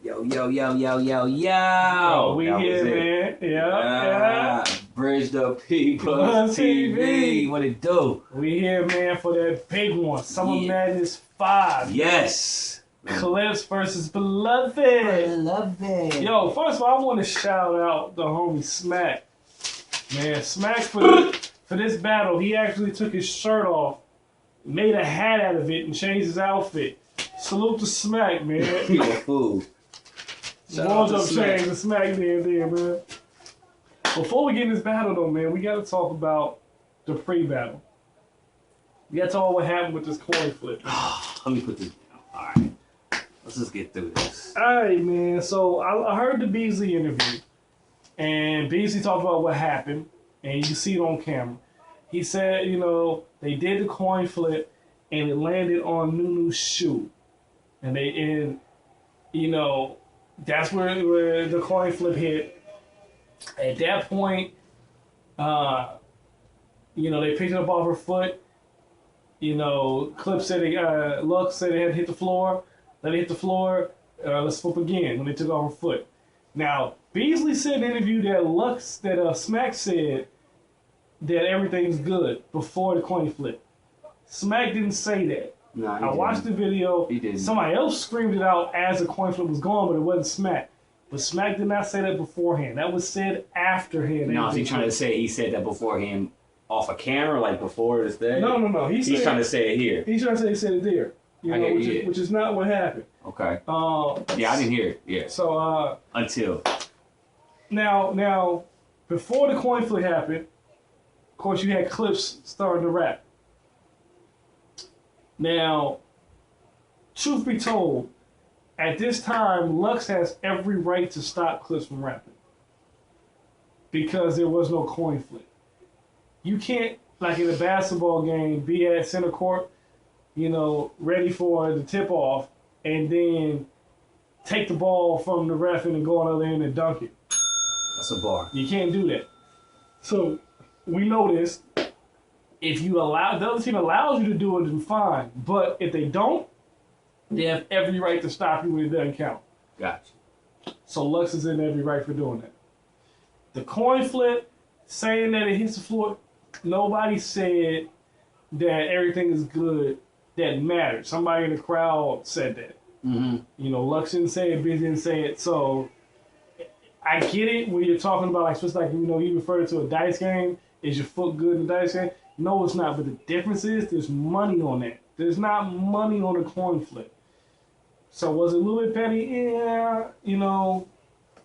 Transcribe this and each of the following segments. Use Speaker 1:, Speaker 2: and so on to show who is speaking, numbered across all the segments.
Speaker 1: Yo, yo, yo, yo, yo, yo.
Speaker 2: Oh, we here, man. Yeah.
Speaker 1: Bridge the P
Speaker 2: Plus TV.
Speaker 1: What it do?
Speaker 2: We here, man, for that big one. Summer Madness 5.
Speaker 1: Yes.
Speaker 2: Clips versus Beloved.
Speaker 1: Beloved.
Speaker 2: Yo, first of all, I want to shout out the homie Smack. Man, Smack for this battle, he actually took his shirt off, made a hat out of it, and changed his outfit. Salute to Smack, man.
Speaker 1: You a fool.
Speaker 2: Warms up change the Smack there, man. Before we get in this battle, though, man, we got to talk about the pre-battle. We got to talk what happened with this coin flip.
Speaker 1: Let me put this down. All right. Let's just get through this.
Speaker 2: All right, man. So I heard the Beasley interview, and Beasley talked about what happened, and you can see it on camera. He said, you know, they did the coin flip, and it landed on Nunu's shoe, and you know, that's where the coin flip hit. At that point, you know, they picked it up off her foot. You know, Lux said they had to hit the floor. Let it hit the floor. Let's flip again when they took off her foot. Now, Beasley said in an interview that Smack said that everything's good before the coin flip. Smack didn't say that.
Speaker 1: No,
Speaker 2: I watched the video.
Speaker 1: He didn't.
Speaker 2: Somebody else screamed it out as the coin flip was going, but it wasn't Smack. But Smack did not say that beforehand. That was said afterhand.
Speaker 1: No, is he trying to say he said that beforehand off a camera, like before this thing?
Speaker 2: No.
Speaker 1: He's trying to say it here.
Speaker 2: He's trying to say he said it there. You know, which is not what happened.
Speaker 1: Okay. Yeah, I didn't hear it. Yeah.
Speaker 2: So
Speaker 1: until
Speaker 2: now, before the coin flip happened, of course you had Clips starting to rap. Now, truth be told, at this time, Lux has every right to stop Clips from rapping because there was no coin flip. You can't, like in a basketball game, be at center court, you know, ready for the tip-off, and then take the ball from the ref and go on the other end and dunk it.
Speaker 1: That's a bar.
Speaker 2: You can't do that. So we know this. If you allow, the other team allows you to do it, then fine. But if they don't, they have every right to stop you when it doesn't count.
Speaker 1: Gotcha.
Speaker 2: So Lux is in every right for doing that. The coin flip, saying that it hits the floor, nobody said that everything is good. That mattered. Somebody in the crowd said that.
Speaker 1: Mm-hmm.
Speaker 2: You know, Lux didn't say it, Biz didn't say it. So I get it when you're talking about, like, just like, you know, you refer to a dice game. Is your foot good in the dice game? No, it's not. But the difference is there's money on that. There's not money on a coin flip. So was it a little bit petty? Yeah, you know,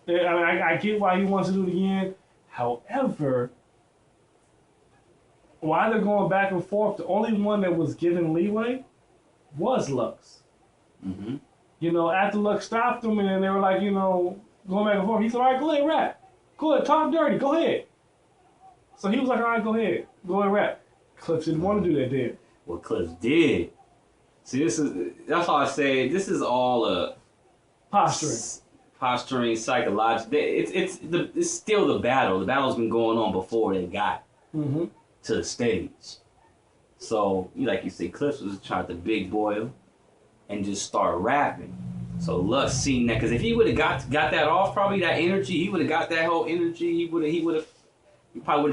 Speaker 2: I get why he wants to do it again. However, while they're going back and forth, the only one that was given leeway was Lux.
Speaker 1: Mm-hmm.
Speaker 2: You know, after Lux stopped him and then they were like, you know, going back and forth, he said, all right, go ahead, rap. Go ahead, talk dirty, go ahead. So he was like, all right, go ahead, rap. Clips didn't want to do that then.
Speaker 1: Well, Clips did. See, that's why I say this is all a posturing, psychological. It's still the battle. The battle's been going on before they got to the stage. So, like you say, Clips was trying to big boil and just start rapping. So Lux seen that, because if he would have got that off, probably that energy, he would have got that whole energy. He probably would have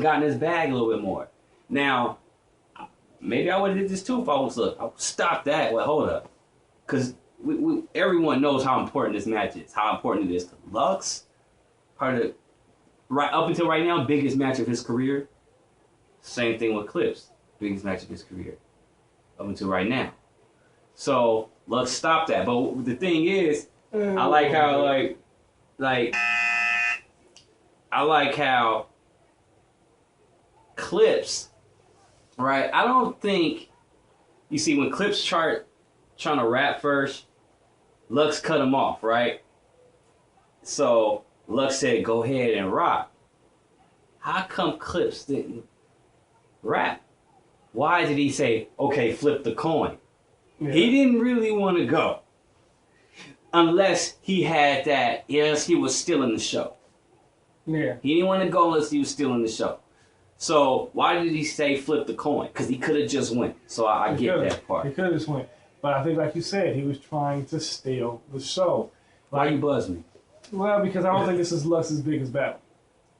Speaker 1: gotten his bag a little bit more. Now, maybe I would have did this too if I was I would stop that. Well, hold up, because everyone knows how important this match is. How important it is to Lux. Right up until right now, biggest match of his career. Same thing with Clips, biggest match of his career up until right now. So Lux stopped that. But the thing is, I like how I like how Clips. Right, I don't think, you see, when Clips trying to rap first, Lux cut him off, right? So Lux said, go ahead and rock. How come Clips didn't rap? Why did he say, okay, flip the coin? Yeah. He didn't really want to go. Unless he had that, yes, he was still in the show.
Speaker 2: Yeah.
Speaker 1: He didn't want to go unless he was still in the show. So why did he say flip the coin? Because he could have just went. So I get that part.
Speaker 2: He could have just went. But I think, like you said, he was trying to steal the show.
Speaker 1: Why you buzz me?
Speaker 2: Well, because I don't think this is Lux's biggest battle.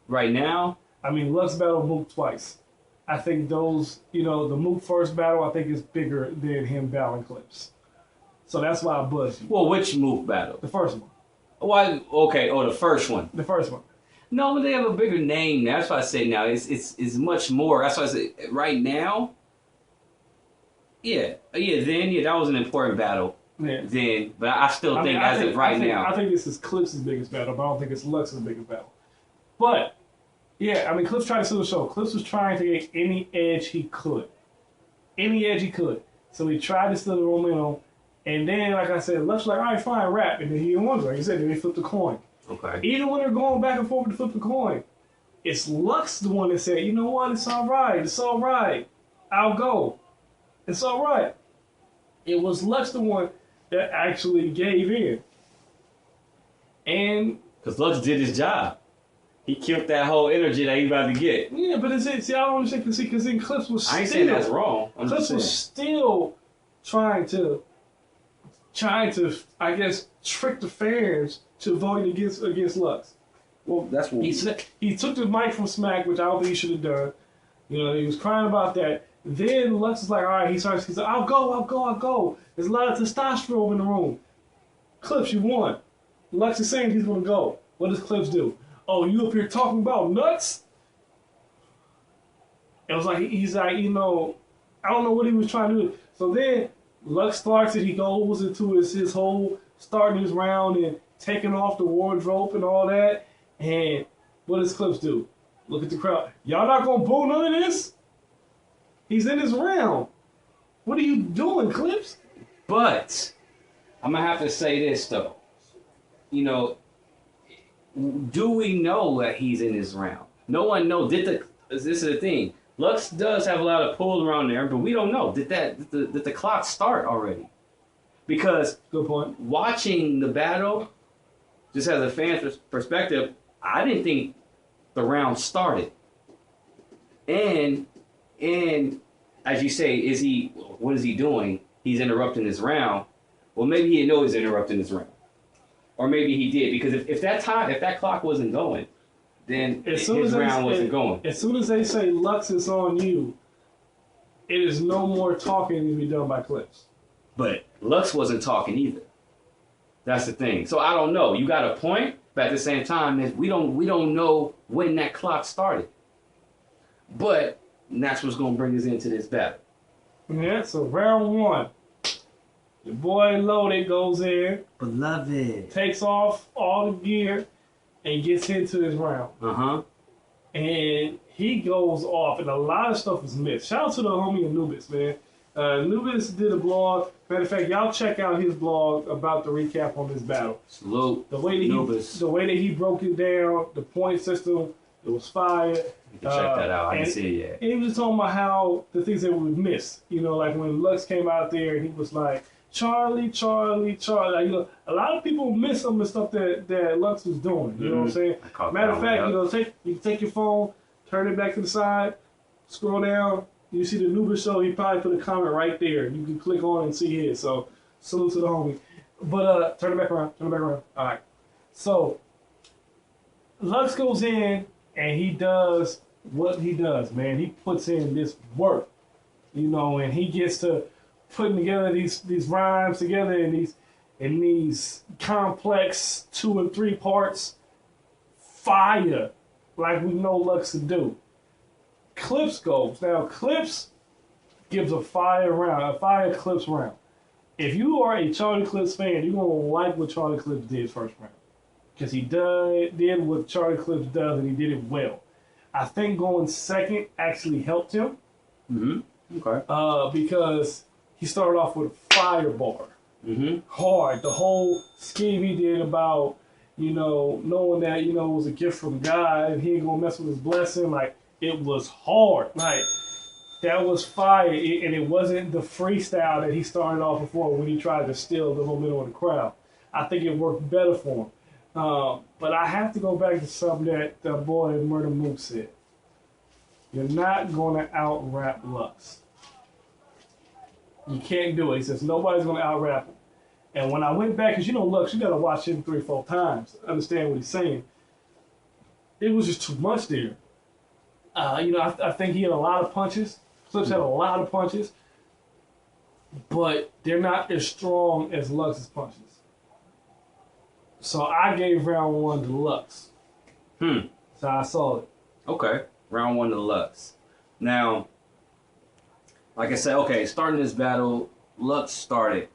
Speaker 1: Right now?
Speaker 2: I mean, Lux battled Mook twice. I think those, the Mook first battle, I think is bigger than him battling Clips. So that's why I buzzed you.
Speaker 1: Well, which Mook battle?
Speaker 2: The first one.
Speaker 1: Why? Okay. Oh, the first one.
Speaker 2: The first one.
Speaker 1: No, but they have a bigger name. That's why I say now. It's much more. That's why I say right now. Yeah. Then that was an important battle.
Speaker 2: Yeah.
Speaker 1: Then, but I still think of right now.
Speaker 2: I think this is Clips' biggest battle, but I don't think it's Lux's biggest battle. But yeah, I mean, Clips tried to steal the show. Clips was trying to get any edge he could. Any edge he could. So he tried to steal the momentum. And then, like I said, Lux was like, all right, fine, rap. And then he didn't want to. Like he said, then they flipped the coin.
Speaker 1: Okay.
Speaker 2: Even when they're going back and forth to flip the coin, it's Lux the one that said, you know what, it's all right. It's all right. I'll go. It's all right. It was Lux the one that actually gave in. And
Speaker 1: because Lux did his job. He killed that whole energy that he about to get.
Speaker 2: yeah, but see, I don't understand because then Clips was still.
Speaker 1: I ain't saying that's wrong.
Speaker 2: Clips was still trying to, I guess, trick the fans to voting against Lux.
Speaker 1: Well, that's what
Speaker 2: he took the mic from Smack, which I don't think he should have done. He was crying about that. Then Lux is like, all right, he's like, I'll go. There's a lot of testosterone in the room. Clips, you won. Lux is saying he's going to go. What does Clips do? Oh, you up here talking about nuts? It was like, he's like, I don't know what he was trying to do. So then Lux starts it. He goes into his whole starting his round and taking off the wardrobe and all that. And what does Clips do? Look at the crowd. Y'all not going to boo none of this? He's in his round. What are you doing, Clips? But
Speaker 1: I'm going to have to say this, though. Do we know that he's in his round? No one knows. This is the thing. Lux does have a lot of pull around there, but we don't know. Did the clock start already? Because
Speaker 2: good point.
Speaker 1: Watching the battle, just as a fan's perspective, I didn't think the round started. And as you say, what is he doing? He's interrupting his round. Well, maybe he didn't know he was interrupting his round. Or maybe he did, because if that clock wasn't going, then his round wasn't going.
Speaker 2: As soon as they say Lux is on you, it is no more talking to be done by Clips.
Speaker 1: But Lux wasn't talking either. That's the thing. So I don't know. You got a point, but at the same time, we don't know when that clock started. But that's what's gonna bring us into this battle.
Speaker 2: Yeah. So round one. The boy Loaded goes in,
Speaker 1: beloved,
Speaker 2: takes off all the gear, and gets into his round. And he goes off, and a lot of stuff is missed. Shout out to the homie Anubis, man. Anubis did a blog. Matter of fact, y'all check out his blog about the recap on this battle.
Speaker 1: Salute.
Speaker 2: The way that he broke it down, the point system, it was fire.
Speaker 1: You can check that out. I didn't see it yet.
Speaker 2: And he was just talking about how the things that we missed. Like when Lux came out there, and he was like, Charlie. Like, a lot of people miss some of the stuff that Lux was doing. You know what I'm saying? Matter of fact, you can take your phone, turn it back to the side, scroll down, you see the Nuba show. He probably put a comment right there. You can click on and see his. So salute to the homie. But turn it back around. All right. So Lux goes in and he does what he does, man. He puts in this work, and he gets to putting together these rhymes together in these complex 2 and 3 parts. Fire, like we know Lux to do. Clips goes. Now Clips gives a fire Clips round. If you are a Charlie Clips fan, you're gonna like what Charlie Clips did first round. Because he did what Charlie Clips does, and he did it well. I think going second actually helped him.
Speaker 1: Okay.
Speaker 2: Because he started off with a firebar. Hard. The whole scheme he did about, knowing that, it was a gift from God and he ain't gonna mess with his blessing. Like, it was hard. Like, that was fire. And it wasn't the freestyle that he started off before when he tried to steal the momentum of the crowd. I think it worked better for him. But I have to go back to something that the boy Murder Mook said. You're not gonna out-rap Lux. You can't do it. He says nobody's going to out-rap him. And when I went back, because Lux, you got to watch him 3 or 4 times to understand what he's saying. It was just too much there. I think he had a lot of punches. Clips had a lot of punches, but they're not as strong as Lux's punches. So I gave round 1 to Lux. So I saw it.
Speaker 1: Okay, round 1 to Lux. Now, like I said, okay, starting this battle, Lux started.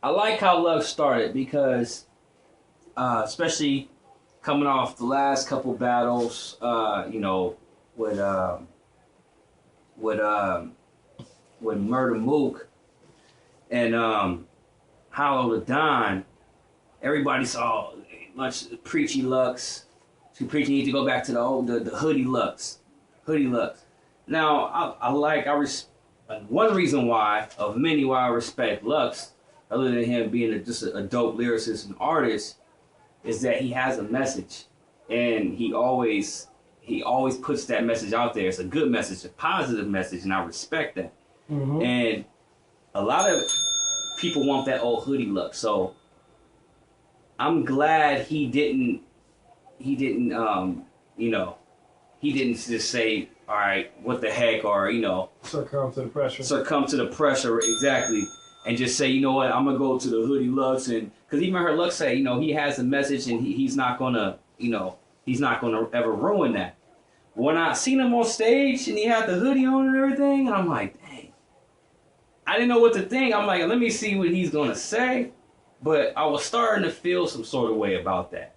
Speaker 1: I like how Lux started because, especially coming off the last couple battles, with Murder Mook and Hollow the Don, everybody saw much preachy Lux. So preachy need to go back to the hoodie Lux. Now one reason why, of many why I respect Lux, other than him being just a dope lyricist and artist, is that he has a message, and he always puts that message out there. It's a good message, a positive message, and I respect that. And a lot of people want that old hoodie look, so I'm glad he didn't just say, all right, what the heck, or
Speaker 2: succumb to the pressure.
Speaker 1: Succumb to the pressure, exactly. And just say, you know what, I'm gonna go to the hoodie Lux, and because even heard Lux say, he has a message, and he's not gonna ever ruin that. When I seen him on stage and he had the hoodie on and everything, and I'm like, dang, I didn't know what to think. I'm like, let me see what he's gonna say, but I was starting to feel some sort of way about that,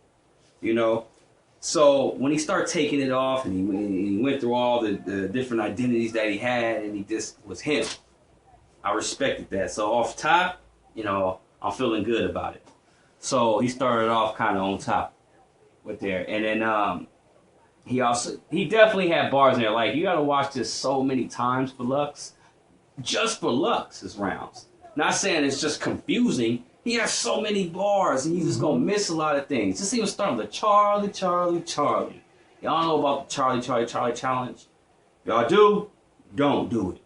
Speaker 1: So when he started taking it off, and he went through all the different identities that he had, and he just was him. I respected that. So off top, I'm feeling good about it. So he started off kind of on top with there. And then he definitely had bars in there. Like, you got to watch this so many times for Lux. Just for Lux's rounds. Not saying it's just confusing. He has so many bars, and he's just going to miss a lot of things. Just even starting with the Charlie. Y'all know about the Charlie challenge? Y'all do? Don't do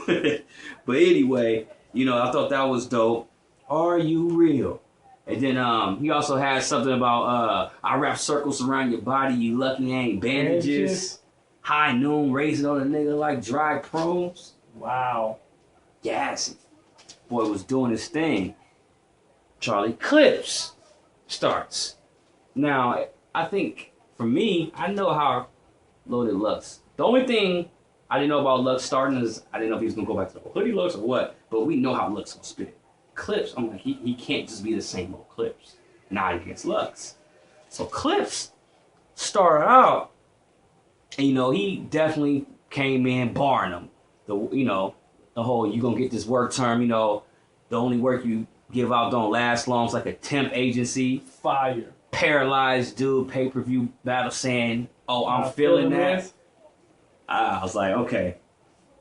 Speaker 1: it. But anyway, I thought that was dope. Are you real? And then he also had something about I wrap circles around your body, you lucky ain't bandages. High noon, raising on a nigga like dry prunes.
Speaker 2: Wow.
Speaker 1: Yes. Boy was doing his thing. Charlie Clips starts. Now, I think, for me, I know how loaded Lux. The only thing I didn't know about Lux starting is I didn't know if he was going to go back to the hoodie Lux or what, but we know how Lux will spit. Clips, I'm like, he can't just be the same old Clips. Not against Lux. So Clips started out, and he definitely came in barring him. The whole, you going to get this work term, the only work you give out don't last long. It's like a temp agency.
Speaker 2: Fire.
Speaker 1: Paralyzed dude, pay-per-view battle saying, oh, I'm feeling that. I was like, okay,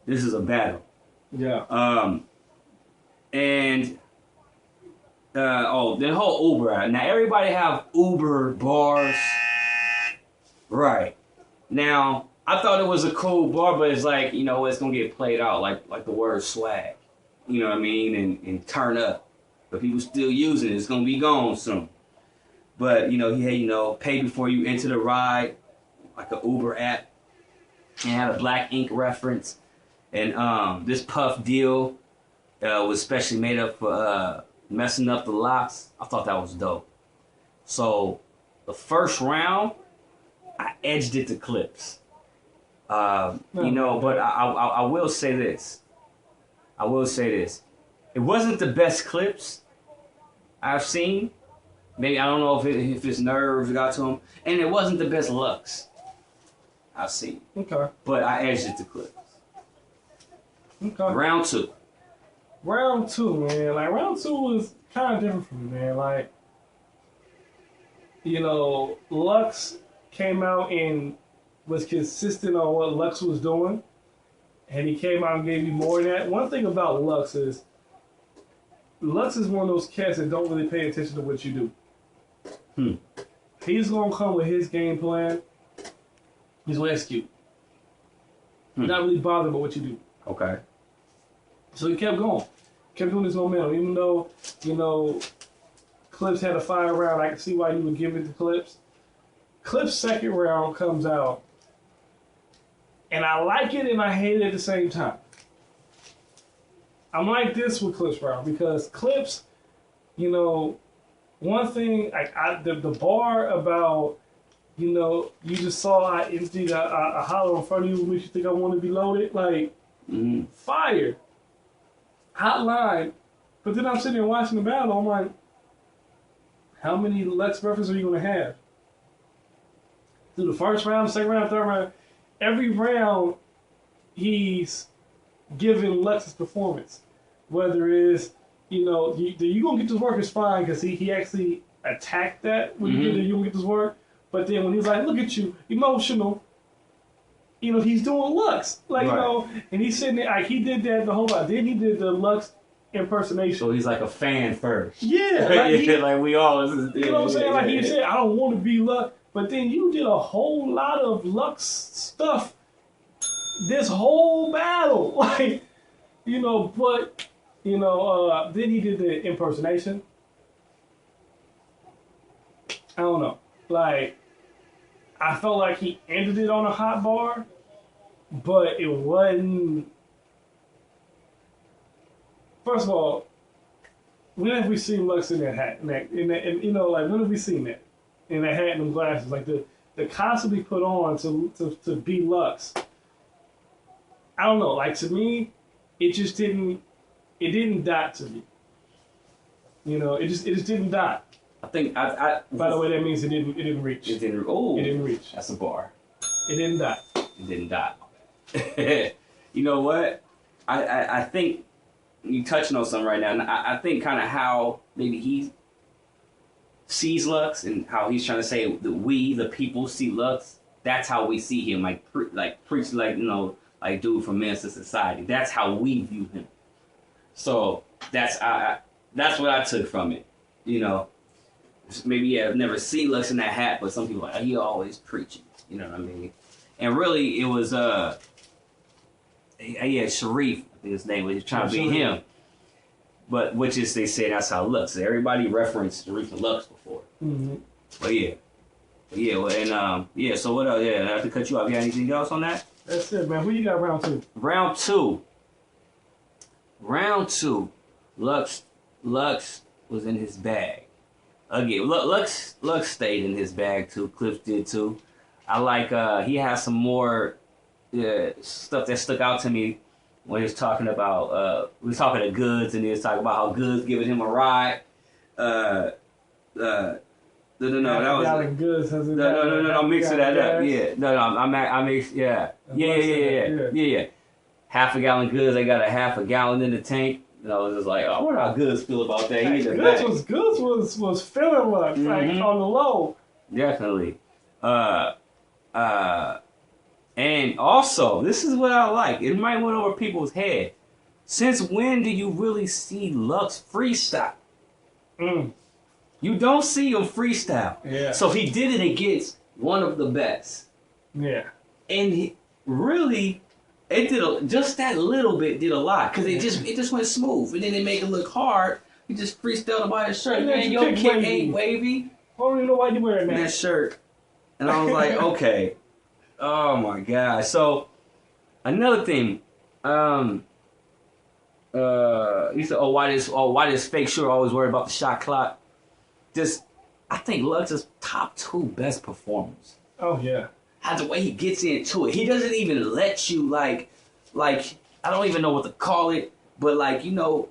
Speaker 1: this is a battle.
Speaker 2: Yeah.
Speaker 1: And the whole Uber. Now everybody have Uber bars, right? Now I thought it was a cool bar, but it's like it's gonna get played out like the word swag, you know what I mean, and turn up. But people still using it. It's gonna be gone soon. But he had pay before you enter the ride, like an Uber app. And had a Black Ink reference, and this Puff deal was specially made up for messing up the locks. I thought that was dope. So the first round, I edged it to Clips. But I will say this. It wasn't the best Clips I've seen. Maybe I don't know if his nerves got to him, and it wasn't the best Lux I've seen.
Speaker 2: Okay.
Speaker 1: But I edged it to Clips.
Speaker 2: Okay.
Speaker 1: Round 2.
Speaker 2: Round 2, man. Like, round 2 was kind of different for me, man. Like, Lux came out and was consistent on what Lux was doing. And he came out and gave you more than that. One thing about Lux is one of those cats that don't really pay attention to what you do. He's going to come with his game plan. He's going to execute. Not really bothered about what you do.
Speaker 1: Okay.
Speaker 2: So he kept going. Kept doing his momentum. Even though, Clips had a fire round. I can see why you would give it to Clips. Clips' second round comes out, and I like it and I hate it at the same time. I'm like this with Clips round because Clips, you know, one thing the bar about, you know, you just saw I emptied a hollow in front of you, what makes you think I want to be loaded, like fire, hotline. But then I'm sitting there watching the battle. I'm like, how many Lux references are you going to have? Through the first round, second round, third round, every round he's giving Lux's performance. Whether it's, you know, you going to get this work is fine because he actually attacked that when you did it, you going to get this work. But then when he's like, look at you, emotional, you know, he's doing Lux. Like, right. You know, and he's sitting there, like, he did that the whole lot. Then he did the Lux impersonation.
Speaker 1: So he's like a fan first.
Speaker 2: Yeah.
Speaker 1: Like, like we all.
Speaker 2: You know what I'm saying? Like he said, I don't want to be Lux. But then you did a whole lot of Lux stuff this whole battle. Like, you know, but, you know, then he did the impersonation. I don't know. Like, I felt like he ended it on a hot bar, but it wasn't. First of all, when have we seen Lux in that hat? And you know, like, when have we seen that? In that hat and them glasses, like the constantly put on to be Lux. I don't know. Like, to me, it just didn't. It didn't dot to me. You know, it just didn't dot.
Speaker 1: I think
Speaker 2: By the way, that means it didn't reach.
Speaker 1: It didn't. Oh,
Speaker 2: it didn't reach.
Speaker 1: That's a bar.
Speaker 2: It didn't dot.
Speaker 1: It didn't dot. You know what? I think you touching on something right now, and I think kind of how maybe he sees Lux and how he's trying to say that we, the people, see Lux. That's how we see him, like preach, like, you know, like dude from Men's Society. That's how we view him. So that's what I took from it. You know, maybe I've never seen Lux in that hat, but some people are like, he always preaching. You know what I mean? And really, it was Sharif, I think his name was trying to beat him. But which is, they say that's how Lux. So everybody referenced Sharif and Lux before. Mm-hmm. But yeah, well, and yeah. So what else? Yeah, I have to cut you off. You got anything else on that?
Speaker 2: That's it, man. Who you got round two?
Speaker 1: Round two. Lux was in his bag. Again, Lux stayed in his bag too. Clips did too. I like he has some more stuff that stuck out to me when he was talking about we was talking to Goods, and he was talking about how Goods giving him a ride. No, that was
Speaker 2: Goods.
Speaker 1: No, I'm mixing that up. Yeah, no, I mix. Yeah. Half a gallon Goods. They got a half a gallon in the tank. And I was just like, oh, what how Goods feel about that?
Speaker 2: Goods was feeling Lux, like on the low.
Speaker 1: Definitely. And also, this is what I like. It might went over people's head. Since when do you really see Lux freestyle? You don't see him freestyle. Yeah. So he did it against one of the best.
Speaker 2: Yeah.
Speaker 1: And he really, it did just that little bit did a lot, because it just went smooth, and then they make it look hard. He just freestyled about his shirt. Man, your kick ain't wavy.
Speaker 2: I don't even know why you wearing
Speaker 1: that shirt. And I was like, okay. Oh my God. So another thing, he said, why does Fake Sure always worry about the shot clock? I think Lux's top two best performers.
Speaker 2: Oh yeah.
Speaker 1: How the way he gets into it. He doesn't even let you like I don't even know what to call it, but like, you know,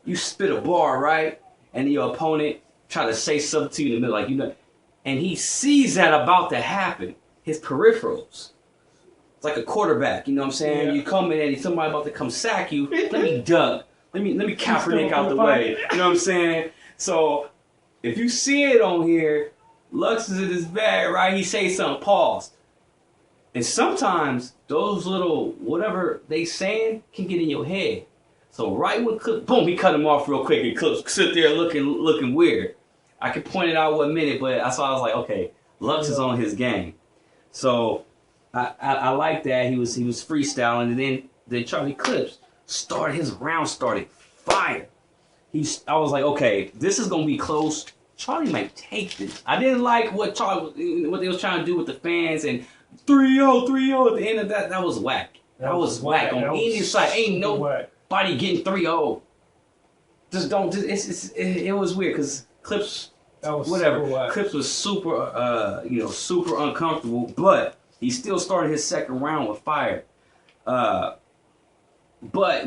Speaker 1: you spit a bar, right? And your opponent try to say something to you in the middle, like, you know, and he sees that about to happen. His peripherals. It's like a quarterback, you know what I'm saying? Yeah. You come in and somebody about to come sack you. Let me duck. Let me Kaepernick out the way. You know what I'm saying? So if you see it on here, Lux is in his bag, right? He says something, pause. And sometimes those little whatever they saying can get in your head. So right when Clip, boom, he cut him off real quick, and Clip sit there looking weird. I could point it out 1 minute, but I was like, okay, Lux is on his game. So I like that he was freestyling, and then Charlie Clips started his round started fire. I was like, okay, this is gonna be close Charlie might take this. I didn't like what they was trying to do with the fans and 3-0, 3-0 at the end of that. That was whack. That was whack on any side. Ain't nobody getting 3-0. Just don't. It was weird because Clips.
Speaker 2: That was
Speaker 1: whatever. Clips was super, super uncomfortable, but he still started his second round with fire. But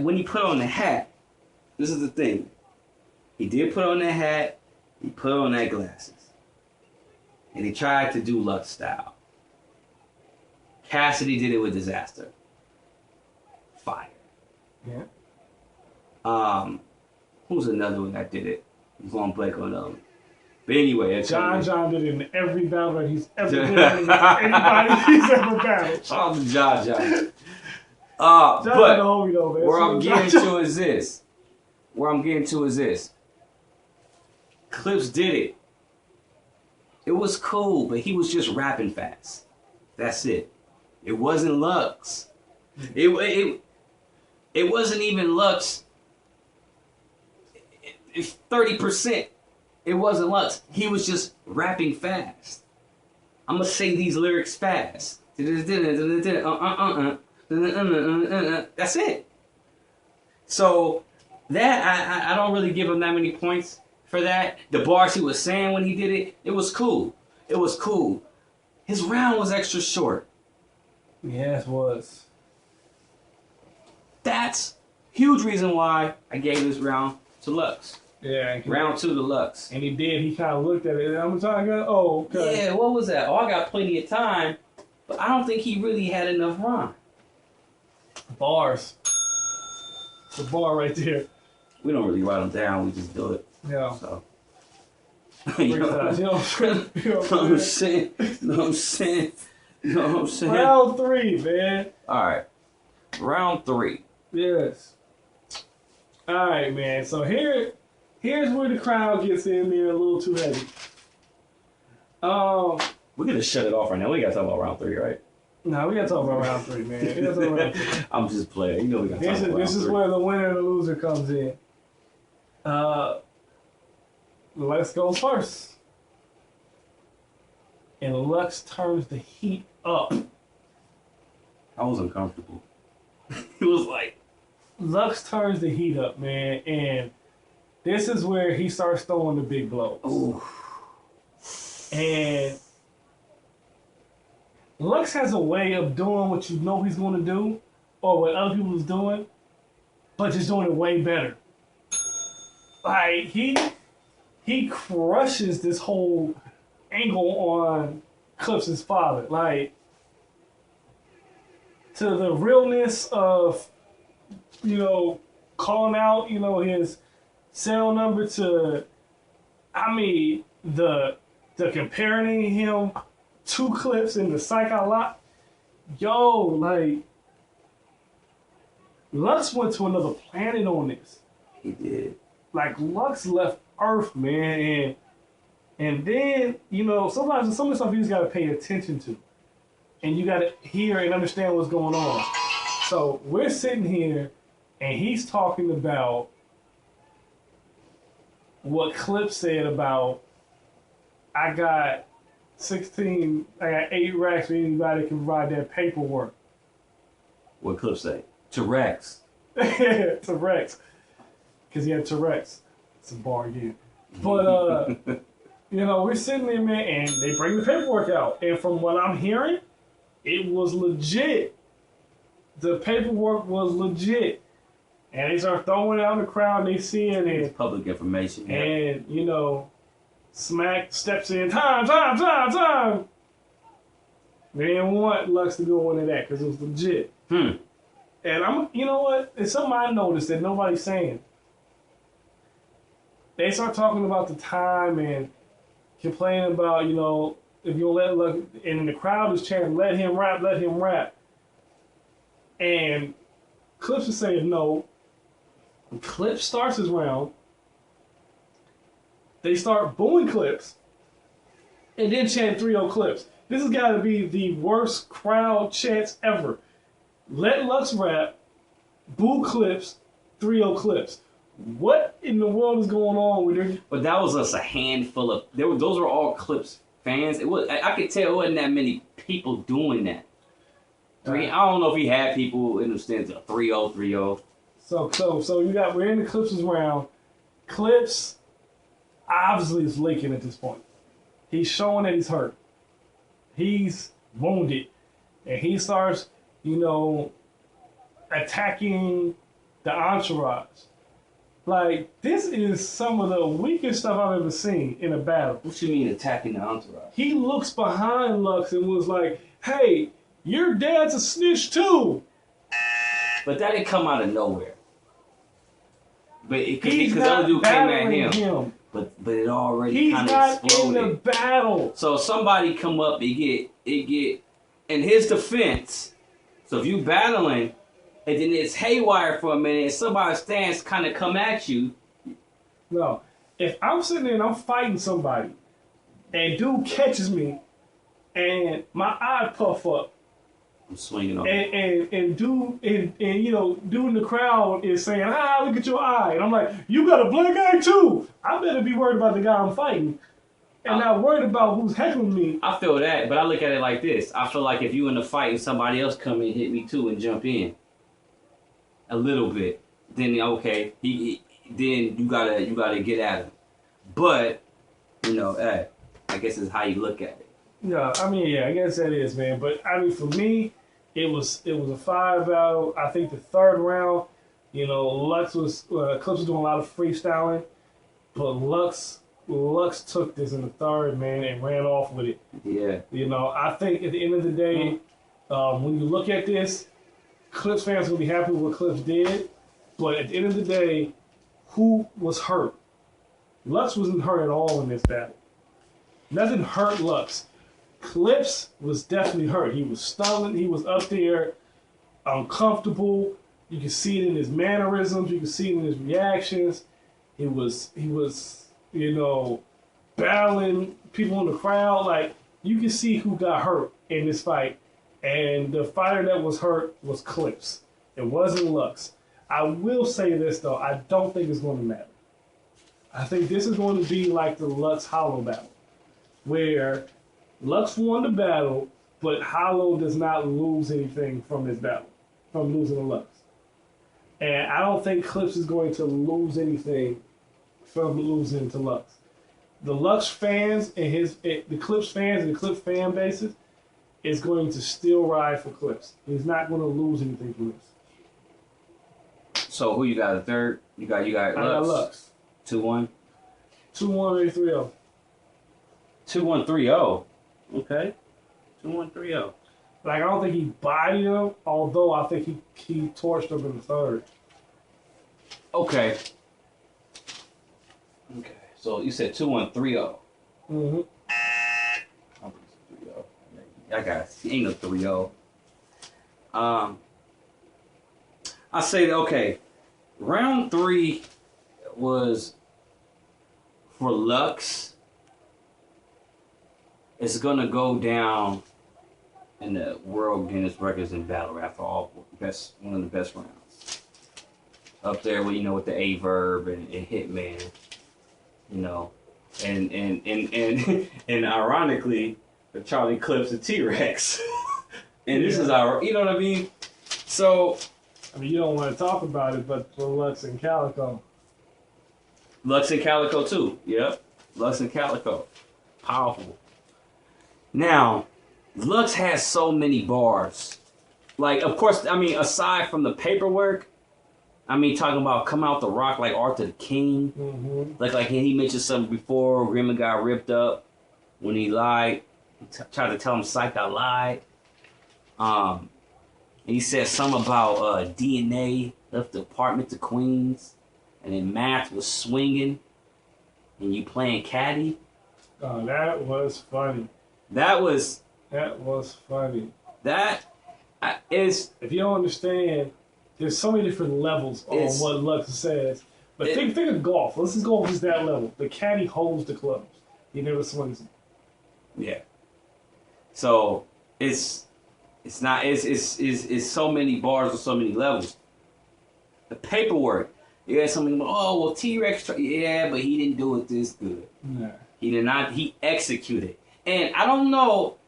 Speaker 1: when he put on the hat, this is the thing. He did put on that hat. He put on that glasses. And he tried to do Lux style. Cassidy did it with Disaster. Fire.
Speaker 2: Yeah.
Speaker 1: Who's another one that did it? I'm going to blank on them. But anyway,
Speaker 2: John did it in every battle that he's ever been in. Anybody he's ever battled.
Speaker 1: Shout out to John.
Speaker 2: But homie though, man.
Speaker 1: Where I'm getting to is this. Clips did it. It was cool, but he was just rapping fast. That's it. It wasn't Lux. It wasn't even Lux. 30%. It wasn't Lux. He was just rapping fast. I'm gonna say these lyrics fast. That's it. So that I don't really give him that many points for that. The bars he was saying when he did it, it was cool. It was cool. His round was extra short.
Speaker 2: Yes, it was.
Speaker 1: That's huge reason why I gave this round to Lux.
Speaker 2: Yeah.
Speaker 1: Round 2 to Lux.
Speaker 2: And he did. He kind of looked at it. And I'm talking, oh, okay.
Speaker 1: Yeah, what was that? Oh, I got plenty of time. But I don't think he really had enough rhyme.
Speaker 2: Bars. The bar right there.
Speaker 1: We don't really write them down. We just do it.
Speaker 2: Yeah.
Speaker 1: So.
Speaker 2: You know what I'm saying? Round 3, man.
Speaker 1: All right. Round 3.
Speaker 2: Yes. All right, man. So here's where the crowd gets in there a little too heavy.
Speaker 1: We're gonna shut it off right now. We gotta talk about round 3, right?
Speaker 2: No, we gotta talk about round 3, man. We gotta talk about round 3.
Speaker 1: I'm just playing. You know we gotta talk about round 3.
Speaker 2: This is where the winner and the loser comes in. Lux goes first. And Lux turns the heat up.
Speaker 1: I was uncomfortable. It was like...
Speaker 2: Lux turns the heat up, man. And this is where he starts throwing the big blows.
Speaker 1: Ooh.
Speaker 2: And Lux has a way of doing what you know he's going to do, or what other people is doing, but just doing it way better. Like, he crushes this whole angle on Clips' father. Like, to the realness of, calling out, his cell number to, the comparing him to Clips and the psycho lot. Lux went to another planet on this.
Speaker 1: He did.
Speaker 2: Like, Lux left Earth, man, and then, sometimes some of the stuff you just gotta pay attention to. And you gotta hear and understand what's going on. So we're sitting here and he's talking about what Clips said about, I got 8 racks for anybody that can provide that paperwork.
Speaker 1: What Clips say? To Rex.
Speaker 2: To Rex. Because he had Tourette's. It's a bar again. But, we're sitting there, man, and they bring the paperwork out. And from what I'm hearing, it was legit. The paperwork was legit. And they start throwing it out in the crowd, and they see it.
Speaker 1: It's public information. Yeah.
Speaker 2: And, Smack steps in, time. They didn't want Lux to go into that because it was legit. And you know what? It's something I noticed that nobody's saying. They start talking about the time and complaining about, if you let Lux, and the crowd is chanting, let him rap. And Clips is saying no. When Clips starts his round, they start booing Clips and then chant 3-0 Clips. This has got to be the worst crowd chants ever. Let Lux rap, boo Clips, 3-0 Clips. What in the world is going on with them?
Speaker 1: But that was just a handful of. Those were all Clips fans. It was. I could tell it wasn't that many people doing that. I don't know if he had people in the stands of 3-0, 3-0.
Speaker 2: So we're in the Clips round. Clips obviously is leaking at this point. He's showing that he's hurt. He's wounded. And he starts, attacking the entourage. Like, this is some of the weakest stuff I've ever seen in a battle.
Speaker 1: What you mean attacking the entourage?
Speaker 2: He looks behind Lux and was like, hey, your dad's a snitch too.
Speaker 1: But that didn't come out of nowhere. But
Speaker 2: He's
Speaker 1: because
Speaker 2: not
Speaker 1: other dude came at
Speaker 2: battling
Speaker 1: him. But it already
Speaker 2: He's
Speaker 1: kind of
Speaker 2: not
Speaker 1: exploded.
Speaker 2: in the battle.
Speaker 1: So somebody come up, it get in his defense. So if you battling, and then it's haywire for a minute, and somebody stands kind of come at you.
Speaker 2: No. If I'm sitting there and I'm fighting somebody, and dude catches me, and my eye puff up,
Speaker 1: I'm swinging on.
Speaker 2: and dude in the crowd is saying, look at your eye, and I'm like, you got a black eye too. I better be worried about the guy I'm fighting, and not worried about who's heckling me.
Speaker 1: I feel that, but I look at it like this. I feel like if you in a fight and somebody else come and hit me too and jump in a little bit, then okay, then you gotta get at him. But I guess it's how you look at it.
Speaker 2: Yeah, I guess that is, man. But for me, it was a 5 battle. I think the third round, Clips was doing a lot of freestyling, but Lux took this in the third, man, and ran off with it.
Speaker 1: Yeah.
Speaker 2: I think at the end of the day, when you look at this, Clips fans will be happy with what Clips did, but at the end of the day, who was hurt? Lux wasn't hurt at all in this battle. Nothing hurt Lux. Clips was definitely hurt. He was stumbling. He was up there, uncomfortable. You can see it in his mannerisms. You can see it in his reactions. He was battling people in the crowd. Like, you can see who got hurt in this fight. And the fighter that was hurt was Clips. It wasn't Lux. I will say this, though. I don't think it's going to matter. I think this is going to be like the Lux Hollow battle, where Lux won the battle, but Hollow does not lose anything from this battle, from losing to Lux. And I don't think Clips is going to lose anything from losing to Lux. The Lux fans and the Clips fans and the Clips fan bases is going to still ride for Clips. He's not going to lose anything from this.
Speaker 1: So who you got? The third? You got Lux.
Speaker 2: I got Lux.
Speaker 1: 2-1.
Speaker 2: 2-1 3-0.
Speaker 1: 2-1 3-0. Okay. 2-1 3-0.
Speaker 2: Like, I don't think he bodied him, although I think he torched him in the third.
Speaker 1: Okay. So you said 2-1 3-0.
Speaker 2: Mm-hmm.
Speaker 1: I got it. Ain't no 3-0. I say that, okay, round 3 was for Lux. It's gonna go down in the World Guinness Records in battle rap for all one of the best rounds. Up there with with the Averb and Hitman, and ironically, the Charlie Clips and T-Rex. And this is our, you know what I mean? So,
Speaker 2: you don't want to talk about it, but for Lux and Calico.
Speaker 1: Lux and Calico too. Yep. Lux and Calico. Powerful. Now, Lux has so many bars. Like, of course, aside from the paperwork, talking about come out the rock like Arthur the King.
Speaker 2: Mm-hmm.
Speaker 1: Like he mentioned something before, Rima got ripped up when he lied. He tried to tell him, psych, I lied. He said something about DNA left the apartment to Queens, and then Math was swinging, and you playing caddy.
Speaker 2: Oh, that was funny.
Speaker 1: That was
Speaker 2: funny.
Speaker 1: That is.
Speaker 2: If you don't understand, there's so many different levels on what Lux says. But think of golf. Let's just go with just that level. The caddy holds the clubs. He never swings them.
Speaker 1: Yeah. So it's so many bars on so many levels. The paperwork. You had something, oh, well, T-Rex, yeah, but he didn't do it this good.
Speaker 2: Yeah.
Speaker 1: He did not, he executed. And I don't know